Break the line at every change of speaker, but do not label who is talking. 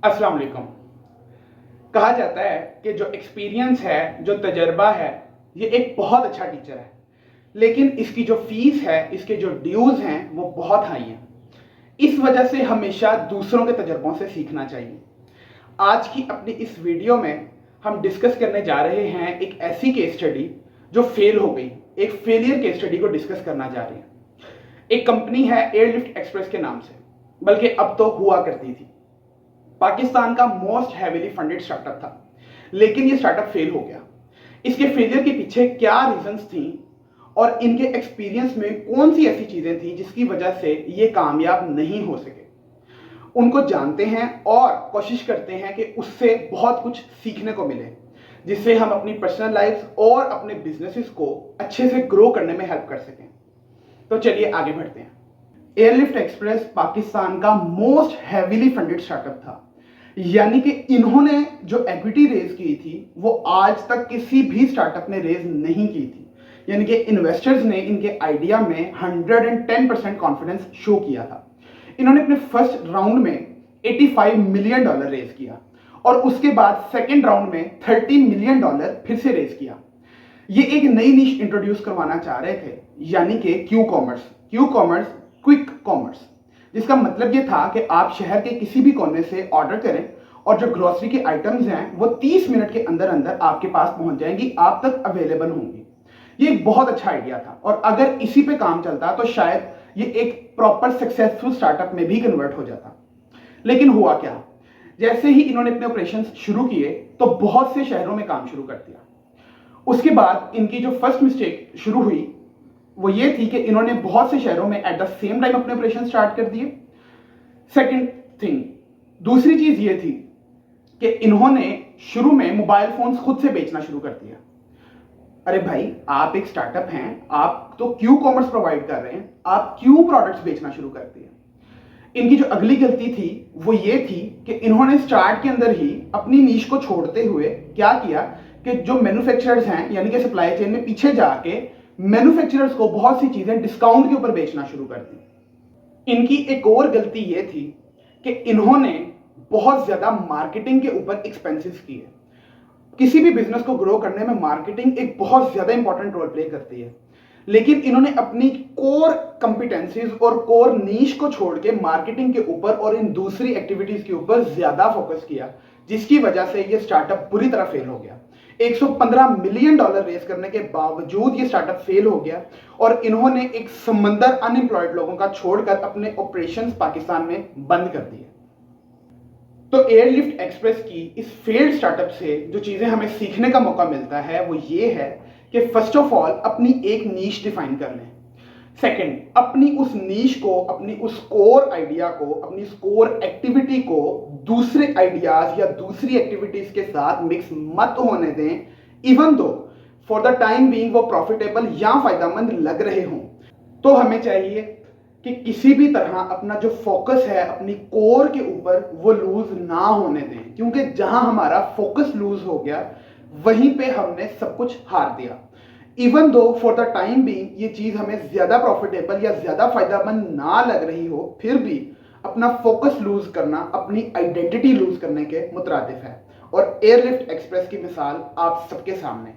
अस्सलाम वालेकुम। कहा जाता है कि जो एक्सपीरियंस है, जो तजर्बा है, ये एक बहुत अच्छा टीचर है, लेकिन इसकी जो फीस है, इसके जो ड्यूज हैं, वो बहुत हाई हैं। इस वजह से हमेशा दूसरों के तजर्बों से सीखना चाहिए। आज की अपनी इस वीडियो में हम डिस्कस करने जा रहे हैं एक ऐसी केस स्टडी जो फेल हो गई। एक फेलियर केस स्टडी को डिस्कस करना जा रहे हैं। एक कंपनी है एयरलिफ्ट एक्सप्रेस के नाम से, बल्कि अब तो हुआ करती थी। पाकिस्तान का मोस्ट हैवीली फंडेड स्टार्टअप था, लेकिन ये स्टार्टअप फेल हो गया। इसके फेलियर के पीछे क्या रीजंस थी और इनके एक्सपीरियंस में कौन सी ऐसी चीजें थी जिसकी वजह से ये कामयाब नहीं हो सके, उनको जानते हैं और कोशिश करते हैं कि उससे बहुत कुछ सीखने को मिले, जिससे हम अपनी पर्सनल लाइफ और अपने बिजनेसेस को अच्छे से ग्रो करने में हेल्प कर सकें। तो चलिए आगे बढ़ते हैं। एयरलिफ्ट एक्सप्रेस पाकिस्तान का मोस्ट हैवीली फंडेड स्टार्टअप था, यानी कि इन्होंने जो इक्विटी रेज की थी वो आज तक किसी भी स्टार्टअप ने रेज नहीं की थी। यानी कि इन्वेस्टर्स ने इनके आइडिया में 110% कॉन्फिडेंस शो किया था। इन्होंने अपने फर्स्ट राउंड में $85 मिलियन रेज किया और उसके बाद सेकेंड राउंड में $30 मिलियन फिर से रेज किया। ये एक नई निश इंट्रोड्यूस करवाना चाह रहे थे, यानी कि क्यू कॉमर्स, क्विक कॉमर्स, जिसका मतलब ये था कि आप शहर के किसी भी कोने से ऑर्डर करें और जो ग्रोसरी के आइटम्स हैं वो 30 मिनट के अंदर अंदर आपके पास पहुंच जाएंगी, आप तक अवेलेबल होंगी। ये एक बहुत अच्छा आइडिया था और अगर इसी पे काम चलता तो शायद ये एक प्रॉपर सक्सेसफुल स्टार्टअप में भी कन्वर्ट हो जाता। लेकिन हुआ क्या, जैसे ही इन्होंने अपने ऑपरेशंस शुरू किए तो बहुत से शहरों में काम शुरू कर दिया। उसके बाद इनकी जो फर्स्ट मिस्टेक शुरू हुई वो ये थी कि इन्होंने बहुत से शहरों में एट द सेम टाइम अपने ऑपरेशन स्टार्ट कर दिए। सेकंड थिंग, दूसरी चीज ये थी कि इन्होंने शुरू में मोबाइल फोन्स खुद से बेचना शुरू कर दिया। अरे भाई, आप एक स्टार्टअप हैं, आप तो क्यू कॉमर्स प्रोवाइड कर रहे हैं, आप क्यों प्रोडक्ट्स बेचना शुरू कर दिए। इनकी जो अगली गलती थी वो ये थी कि इन्होंने स्टार्ट के अंदर ही अपनी नीश को छोड़ते हुए क्या किया कि जो मैन्युफैक्चरर्स हैं, यानी कि सप्लाई चेन में पीछे जाके मैन्युफैक्चरर्स को बहुत सी चीजें डिस्काउंट के ऊपर बेचना शुरू कर दी। इनकी एक और गलती यह थी कि इन्होंने बहुत ज्यादा मार्केटिंग के ऊपर एक्सपेंसेस किए। किसी भी बिजनेस को ग्रो करने में मार्केटिंग एक बहुत ज्यादा इंपॉर्टेंट रोल प्ले करती है, लेकिन इन्होंने अपनी कोर कंपिटेंसीज और कोर नीश को छोड़ के मार्केटिंग के ऊपर और इन दूसरी एक्टिविटीज के ऊपर ज्यादा फोकस किया, जिसकी वजह से ये स्टार्टअप बुरी तरह फेल हो गया। $115 मिलियन रेस करने के बावजूद ये स्टार्टअप फेल हो गया और इन्होंने एक समंदर अनएम्प्लॉयड लोगों का छोड़कर अपने ऑपरेशंस पाकिस्तान में बंद कर दिए। तो एयरलिफ्ट एक्सप्रेस की इस फेल्ड स्टार्टअप से जो चीजें हमें सीखने का मौका मिलता है वो ये है कि फर्स्ट ऑफ ऑल अपनी एक नीश डिफाइन कर लें। सेकंड, अपनी उस नीश को, अपनी उस कोर आइडिया को, अपनी उस कोर एक्टिविटी को दूसरे आइडियाज या दूसरी एक्टिविटीज के साथ मिक्स मत होने दें, even though for the time being वो प्रॉफिटेबल या फायदेमंद लग रहे हों। तो हमें चाहिए कि किसी भी तरह अपना जो फोकस है अपनी कोर के ऊपर वो लूज ना होने दें, क्योंकि जहां हमारा फोकस लूज हो गया वहीं पे हमने सब कुछ हार दिया। Even though for the time being ये चीज हमें ज्यादा प्रॉफिटेबल या ज्यादा फायदेमंद ना लग रही हो, फिर भी अपना फोकस लूज करना अपनी आइडेंटिटी लूज करने के मुतरादिफ है। और एयरलिफ्ट एक्सप्रेस की मिसाल आप सबके सामने